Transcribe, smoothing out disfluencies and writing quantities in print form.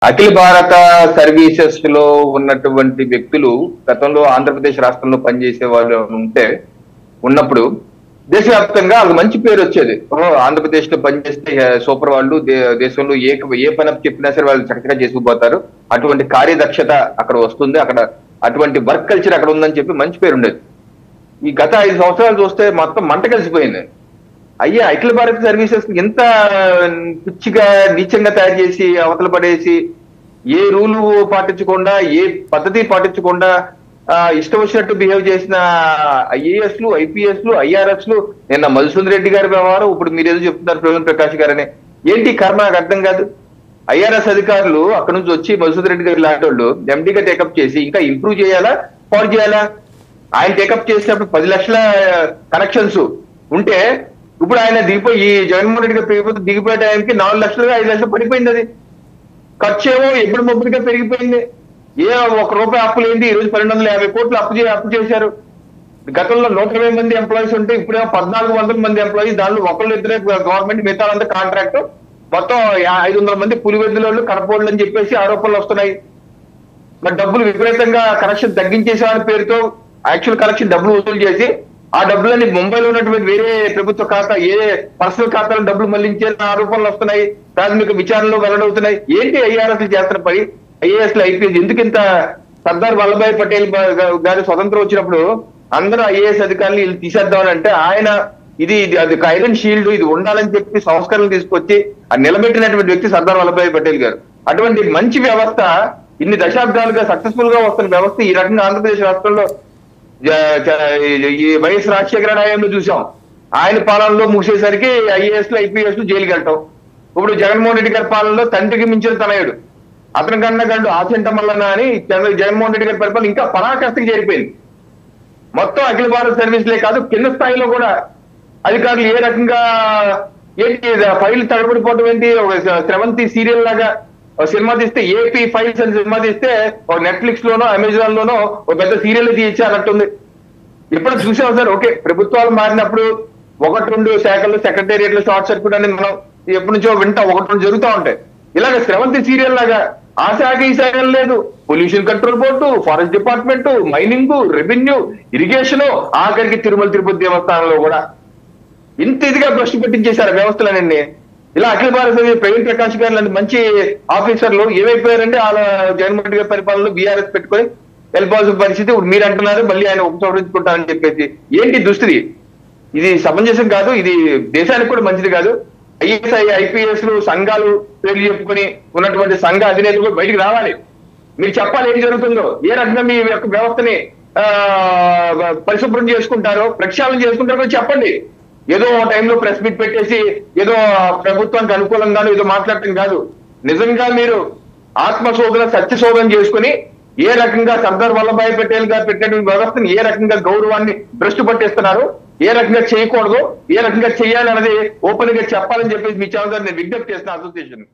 అఖిల భారత సర్వీసెస్ లో ఉన్నటువంటి వ్యక్తులు గతంలో ఆంధ్రప్రదేశ్ రాష్ట్రంలో పనిచేసే వాళ్ళు ఉన్నప్పుడు దేశవ్యాప్తంగా వాళ్ళకి మంచి పేరు వచ్చేది. ఆంధ్రప్రదేశ్ లో పనిచేస్తే సూపర్ వాళ్ళు, దేశంలో ఏ పని చెప్పినా సరే వాళ్ళు చక్కగా చేసుకుపోతారు, అటువంటి కార్యదక్షత అక్కడ వస్తుంది, అక్కడ అటువంటి వర్క్ కల్చర్ అక్కడ ఉందని చెప్పి మంచి పేరు ఉండేది. ఈ గత 5 సంవత్సరాలు చూస్తే మొత్తం మంట కలిసిపోయింది. అయ్యా, అఖిల భారత సర్వీసెస్ ఎంత పిచ్చిగా నీచంగా తయారు చేసి అవతల పడేసి, ఏ రూలు పాటించకుండా, ఏ పద్ధతి పాటించకుండా ఇష్టం వచ్చినట్టు బిహేవ్ చేసిన ఐఏఎస్లు, ఐపీఎస్లు, ఐఆర్ఎస్లు, నిన్న మధుసూదన్ రెడ్డి గారి వ్యవహారం, ఇప్పుడు మీరు ఏదో చెప్తున్నారు ప్రవీణ్ ప్రకాష్ గారని. ఏంటి కర్మ నాకు అర్థం కాదు. ఐఆర్ఎస్ అధికారులు అక్కడ నుంచి వచ్చి మధుసూదన్ రెడ్డి గారి లాంటి వాళ్ళు ఎండీగా టేకప్ చేసి ఇంకా ఇంప్రూవ్ చేయాలా, పాడు చేయాలా? ఆయన టేకప్ చేసినప్పుడు 10 లక్షల కనెక్షన్స్ ఉంటే, ఇప్పుడు ఆయన దిగిపోయి ఈ జగన్మోహన్ రెడ్డి గారి ప్రభుత్వం దిగిపోయే టైంకి 4 లక్షలుగా 5 లక్షలు పడిపోయింది. అది ఖర్చు ఏమో ఎప్పుడు మొబ్బుడిగా పెరిగిపోయింది. ఏ 1 రూపాయి అప్పు లేని ఈ రోజు 1250 కోట్లు అప్పు చేశారు. గతంలో 120 మంది ఎంప్లాయీస్ ఉంటే ఇప్పుడేమో 1400 మంది ఎంప్లాయీస్, దానిలో ఒకళ్ళు ఇద్దరే గవర్నమెంట్, మిగతా అంతా కాంట్రాక్ట్. మొత్తం 500 మంది పులివెద్దులోళ్ళు, కడపోళ్ళు అని చెప్పేసి ఆరోపణలు వస్తున్నాయి. మరి డబ్బులు విపరీతంగా కనెక్షన్ తగ్గించేసామని పేరుతో యాక్చువల్ కనెక్షన్ డబ్బులు వసూలు చేసి, ఆ డబ్బులని ముంబైలో ఉన్నటువంటి వేరే ప్రభుత్వ ఖాతా, ఏ పర్సనల్ ఖాతాలో డబ్బులు మళ్లించారని ఆరోపణలు వస్తున్నాయి, ప్రాథమిక విచారణలో వెల్లడవుతున్నాయి. ఏంటి ఐఆర్ఎస్లు చేస్తున్న పని? ఐఏఎస్లు, ఐపీఎస్ ఎందుకు ఇంత? సర్దార్ వల్లభాయ్ పటేల్ గారి స్వతంత్రం వచ్చినప్పుడు అందరూ ఐఏఎస్ అధికారులు వీళ్ళు తీసేద్దామని అంటే, ఆయన ఇది అది ఐరన్ షీల్డ్, ఇది ఉండాలని చెప్పి సంస్కరణలు తీసుకొచ్చి అది నిలబెట్టినటువంటి వ్యక్తి సర్దార్ వల్లభాయ్ పటేల్ గారు. అటువంటి మంచి వ్యవస్థ, ఇన్ని దశాబ్దాలుగా సక్సెస్ఫుల్ గా వస్తున్న వ్యవస్థ ఈ రకంగా ఆంధ్రప్రదేశ్ రాష్ట్రంలో ఈ వైఎస్ రాజశేఖర హయాంలో చూసాం. ఆయన పాలనలో మూసేసరికి ఐఏఎస్లు, ఐపీఎస్లు జైలుకి వెళ్ళటం. ఇప్పుడు జగన్మోహన్ రెడ్డి గారి పాలనలో తండ్రికి మించిన తనయుడు, అతని కన్నా గండు ఆచంట మల్లన అని జగన్మోహన్ రెడ్డి గారి పరిపాలన ఇంకా పరాకాష్ఠకి చేరిపోయింది. మొత్తం అఖిల భారత సర్వీసులే కాదు, కింద స్థాయిలో కూడా అధికారులు ఏ రకంగా ఏంటి ఫైల్ తడబడిపోవడం ఏంటి? ఒక శ్రవంతి సీరియల్ లాగా సినిమా తీస్తే, ఏపీ ఫైల్స్ అని సినిమా తీస్తే ఒక నెట్ఫ్లిక్స్ లోనో అమెజాన్ లోనో ఒక పెద్ద సీరియల్ తీయచ్చు అన్నట్టుంది. ఇప్పుడు చూసాం సార్. ఓకే, ప్రభుత్వాలు మారినప్పుడు 1-2 శాఖలు, సెక్రటేరియట్లు షార్ట్ సర్క్యూట్ అని మనం ఎప్పటి నుంచో వింటాం, 1-2 జరుగుతూ ఉంటాయి. ఇలాగ శ్రవంతి సీరియల్ లాగా ఆ శాఖ ఈ శాఖ లేదు. Pollution control board, forest department, mining, revenue, irrigation, ఆఖరికి తిరుమల తిరుపతి దేవస్థానంలో కూడా ఇంత ఇదిగా భ్రష్టు పెట్టించేశారు వ్యవస్థలన్నీ. ఇలా అఖిల భారత ప్రవీణ్ ప్రకాష్ గారు లాంటి మంచి ఆఫీసర్లు ఏమైపోయారంటే వాళ్ళ జగన్మోహన్ రెడ్డి గారి పరిపాలనలో బీఆర్ఎస్ పెట్టుకొని వెళ్ళిపోవాల్సిన పరిస్థితి. ఇప్పుడు మీరు అంటున్నారు మళ్ళీ ఆయన ఉపసంహరించుకుంటారని చెప్పేసి. ఏంటి దుస్థితి? ఇది సమంజసం కాదు, ఇది దేశానికి కూడా మంచిది కాదు. ఐఎస్ఐ, ఐపీఎస్ సంఘాలు పేర్లు చెప్పుకొని ఉన్నటువంటి సంఘ అధినేతలు కూడా బయటికి రావాలి. మీరు చెప్పాలి ఏం జరుగుతుందో, ఏ రకంగా మీ యొక్క వ్యవస్థని పరిశుభ్రం చేసుకుంటారో, ప్రక్షాళన చేసుకుంటారో చెప్పండి. ఏదో టైంలో ప్రెస్ మీట్ పెట్టేసి ఏదో ప్రభుత్వానికి అనుకూలంగానో ఏదో మాట్లాడటం కాదు. నిజంగా మీరు ఆత్మశోధన, సత్యశోధన చేసుకుని ఏ రకంగా సర్దార్ వల్లభాయ్ పటేల్ గారు పెట్టినటువంటి వ్యవస్థను ఏ రకంగా గౌరవాన్ని భ్రష్టు పట్టిస్తున్నారు, ఏ రకంగా చేయకూడదు, ఏ రకంగా చేయాలన్నది ఓపెన్ గా చెప్పాలని చెప్పేసి మీ ఛానల్ నేను విజ్ఞప్తి చేస్తున్న అసోసియేషన్.